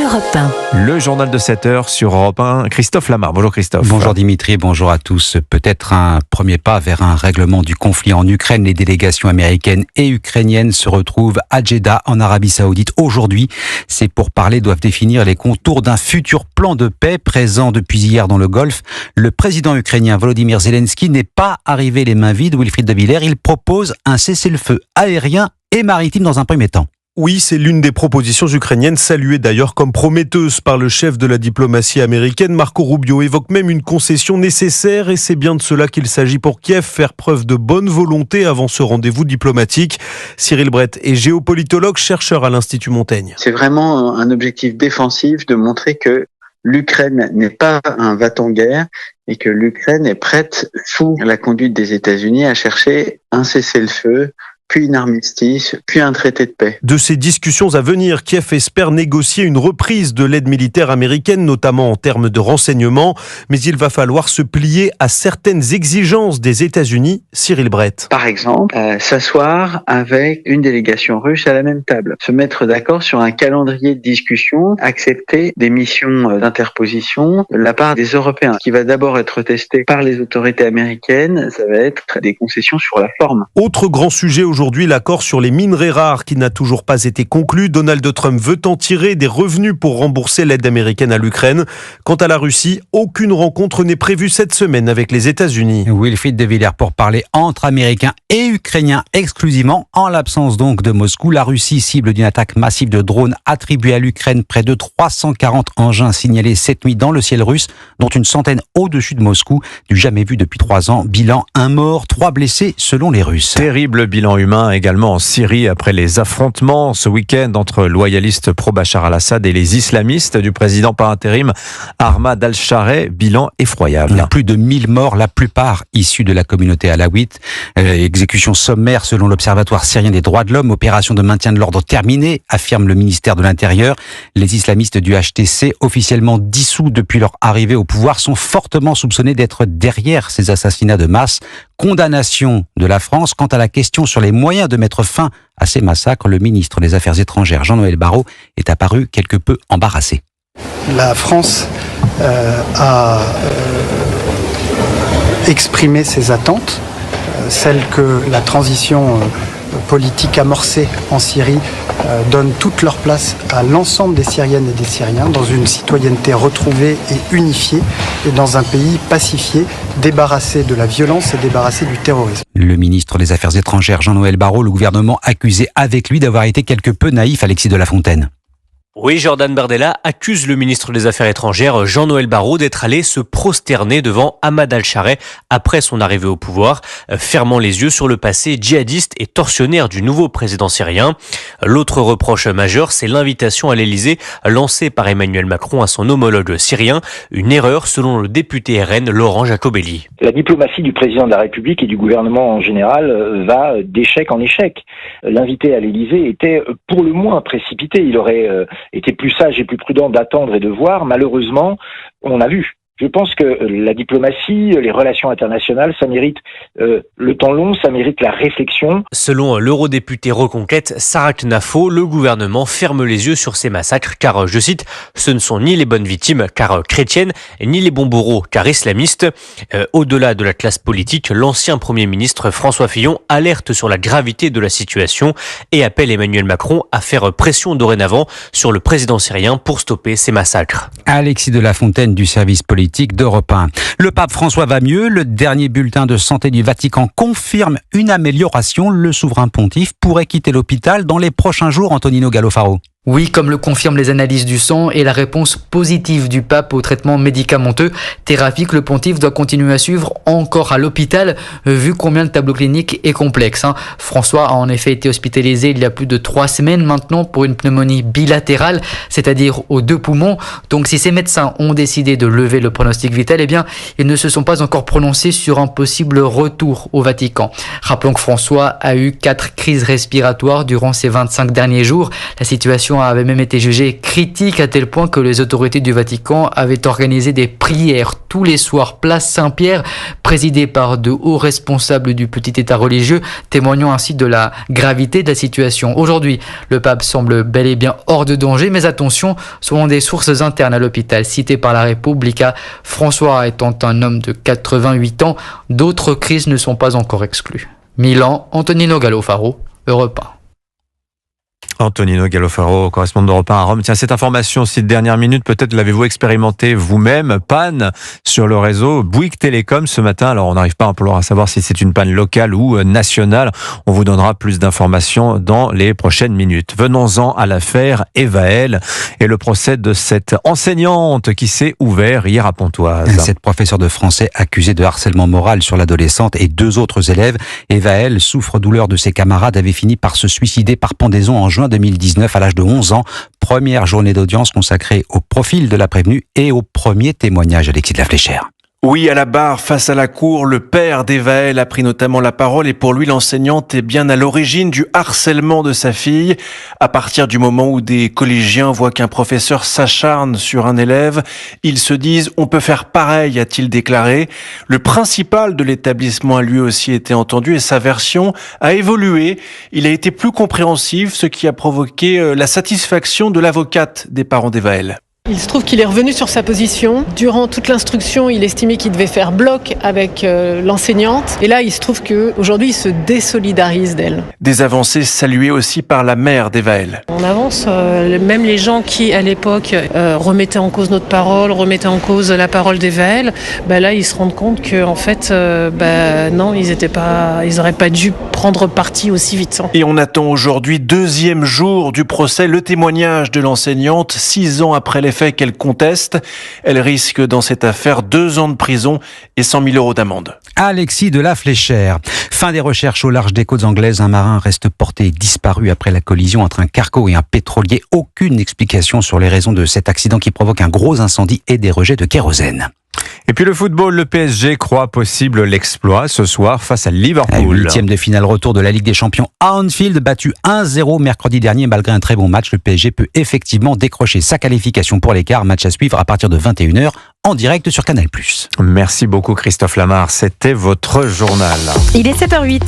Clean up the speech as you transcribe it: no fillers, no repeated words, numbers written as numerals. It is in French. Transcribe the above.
Europe 1. Le journal de 7h sur Europe 1. Christophe Lamar. Bonjour Christophe. Bonjour Dimitri, bonjour à tous. Peut-être un premier pas vers un règlement du conflit en Ukraine. Les délégations américaines et ukrainiennes se retrouvent à Jeddah en Arabie Saoudite aujourd'hui. Ces pourparlers doivent définir les contours d'un futur plan de paix présent depuis hier dans le Golfe. Le président ukrainien Volodymyr Zelensky n'est pas arrivé les mains vides. Wilfried de Villers, il propose un cessez-le-feu aérien et maritime dans un premier temps. Oui, c'est l'une des propositions ukrainiennes, saluée d'ailleurs comme prometteuse par le chef de la diplomatie américaine. Marco Rubio évoque même une concession nécessaire et c'est bien de cela qu'il s'agit pour Kiev, faire preuve de bonne volonté avant ce rendez-vous diplomatique. Cyril Brett est géopolitologue, chercheur à l'Institut Montaigne. C'est vraiment un objectif défensif de montrer que l'Ukraine n'est pas un va-t-en-guerre et que l'Ukraine est prête, sous la conduite des États-Unis, à chercher un cessez-le-feu, puis une armistice, puis un traité de paix. De ces discussions à venir, Kiev espère négocier une reprise de l'aide militaire américaine, notamment en termes de renseignement, mais il va falloir se plier à certaines exigences des États-Unis. Cyril Brett. Par exemple, s'asseoir avec une délégation russe à la même table, se mettre d'accord sur un calendrier de discussion, accepter des missions d'interposition de la part des Européens. Ce qui va d'abord être testé par les autorités américaines, ça va être des concessions sur la forme. Autre grand sujet aujourd'hui, l'accord sur les minerais rares qui n'a toujours pas été conclu. Donald Trump veut en tirer des revenus pour rembourser l'aide américaine à l'Ukraine. Quant à la Russie, aucune rencontre n'est prévue cette semaine avec les États-Unis. Wilfried de Villers pour parler entre Américains et Ukrainiens exclusivement, en l'absence donc de Moscou. La Russie cible d'une attaque massive de drones attribuée à l'Ukraine. Près de 340 engins signalés cette nuit dans le ciel russe, dont une centaine au-dessus de Moscou. Du jamais vu depuis 3 ans. Bilan, 1 mort, 3 blessés selon les Russes. Terrible bilan humain également en Syrie après les affrontements ce week-end entre loyalistes pro-Bachar al-Assad et les islamistes du président par intérim Ahmad al-Sharai. Bilan effroyable. Plus de 1000 morts, la plupart issus de la communauté alawite. Exécution sommaire selon l'Observatoire syrien des droits de l'homme. Opération de maintien de l'ordre terminée, affirme le ministère de l'Intérieur. Les islamistes du HTC, officiellement dissous depuis leur arrivée au pouvoir, sont fortement soupçonnés d'être derrière ces assassinats de masse. Condamnation de la France. Quant à la question sur les moyens de mettre fin à ces massacres, le ministre des Affaires étrangères, Jean-Noël Barrot, est apparu quelque peu embarrassé. La France a exprimé ses attentes, celles que la transition politique amorcée en Syrie donne toute leur place à l'ensemble des Syriennes et des Syriens dans une citoyenneté retrouvée et unifiée et dans un pays pacifié, débarrassé de la violence et débarrassé du terrorisme. Le ministre des Affaires étrangères Jean-Noël Barrot, le gouvernement accusé avec lui d'avoir été quelque peu naïf, Alexis de la Fontaine. Oui, Jordan Bardella accuse le ministre des Affaires étrangères Jean-Noël Barrot d'être allé se prosterner devant Ahmad al-Sharai après son arrivée au pouvoir, fermant les yeux sur le passé djihadiste et tortionnaire du nouveau président syrien. L'autre reproche majeur, c'est l'invitation à l'Elysée lancée par Emmanuel Macron à son homologue syrien, une erreur selon le député RN Laurent Jacobelli. La diplomatie du président de la République et du gouvernement en général va d'échec en échec. L'invité à l'Elysée était pour le moins précipité, il aurait était plus sage et plus prudent d'attendre et de voir. Malheureusement, on a vu. Je pense que la diplomatie, les relations internationales, ça mérite le temps long, ça mérite la réflexion. Selon l'eurodéputée Reconquête Sarah Knafo, le gouvernement ferme les yeux sur ces massacres car, je cite, ce ne sont ni les bonnes victimes car chrétiennes, ni les bons bourreaux car islamistes. Au-delà de la classe politique, l'ancien Premier ministre François Fillon alerte sur la gravité de la situation et appelle Emmanuel Macron à faire pression dorénavant sur le président syrien pour stopper ces massacres. Alexis de la Fontaine du service politique d'Europe 1. Le pape François va mieux. Le dernier bulletin de santé du Vatican confirme une amélioration. Le souverain pontife pourrait quitter l'hôpital dans les prochains jours. Antonino Gallofaro. Oui, comme le confirment les analyses du sang et la réponse positive du pape au traitement médicamenteux, thérapie que le pontife doit continuer à suivre encore à l'hôpital, vu combien le tableau clinique est complexe. François a en effet été hospitalisé il y a plus de 3 semaines maintenant pour une pneumonie bilatérale, c'est-à-dire aux 2 poumons. Donc si ces médecins ont décidé de lever le pronostic vital, eh bien, ils ne se sont pas encore prononcés sur un possible retour au Vatican. Rappelons que François a eu 4 crises respiratoires durant ces 25 derniers jours. La situation situation avait même été jugée critique à tel point que les autorités du Vatican avaient organisé des prières tous les soirs place Saint-Pierre, présidées par de hauts responsables du petit État religieux, témoignant ainsi de la gravité de la situation. Aujourd'hui, le pape semble bel et bien hors de danger, mais attention, selon des sources internes à l'hôpital citées par la Repubblica, François étant un homme de 88 ans, d'autres crises ne sont pas encore exclues. Milan, Antonino Gallofaro, Europe 1. Antonino Gallofaro, correspondant d'Europe 1 à Rome. Tiens, cette information aussi de dernière minute, peut-être l'avez-vous expérimenté vous-même. Panne sur le réseau Bouygues Télécom ce matin. Alors, on n'arrive pas à savoir si c'est une panne locale ou nationale. On vous donnera plus d'informations dans les prochaines minutes. Venons-en à l'affaire Evaël et le procès de cette enseignante qui s'est ouvert hier à Pontoise. Cette professeure de français accusée de harcèlement moral sur l'adolescente et 2 autres élèves. Evaël, souffre-douleur de ses camarades, avait fini par se suicider par pendaison en juin 2019 à l'âge de 11 ans. Première journée d'audience consacrée au profil de la prévenue et au premier témoignage, Alexis de la Fléchère. Oui, à la barre, face à la cour, le père d'Evaël a pris notamment la parole et pour lui, l'enseignante est bien à l'origine du harcèlement de sa fille. À partir du moment où des collégiens voient qu'un professeur s'acharne sur un élève, ils se disent « on peut faire pareil », a-t-il déclaré. Le principal de l'établissement a lui aussi été entendu et sa version a évolué. Il a été plus compréhensif, ce qui a provoqué la satisfaction de l'avocate des parents d'Evaël. Il se trouve qu'il est revenu sur sa position. Durant toute l'instruction, il estimait qu'il devait faire bloc avec l'enseignante. Et là, il se trouve qu'aujourd'hui, il se désolidarise d'elle. Des avancées saluées aussi par la mère d'Evaël. On avance, même les gens qui, à l'époque, remettaient en cause notre parole, remettaient en cause la parole d'Evaël, là, ils se rendent compte qu'en fait, non, ils n'auraient pas dû prendre parti aussi vite. Et on attend aujourd'hui, 2e jour du procès, le témoignage de l'enseignante, 6 ans après les faits qu'elle conteste. Elle risque dans cette affaire 2 ans de prison et 100 000 € d'amende. Alexis de la Fléchère. Fin des recherches au large des côtes anglaises. Un marin reste porté disparu après la collision entre un cargo et un pétrolier. Aucune explication sur les raisons de cet accident qui provoque un gros incendie et des rejets de kérosène. Et puis le football, le PSG croit possible l'exploit ce soir face à Liverpool. 8e de finale retour de la Ligue des Champions à Anfield, battu 1-0 mercredi dernier. Malgré un très bon match, le PSG peut effectivement décrocher sa qualification pour les quarts. Match à suivre à partir de 21h en direct sur Canal+. Merci beaucoup Christophe Lamar, c'était votre journal. Il est 7h08.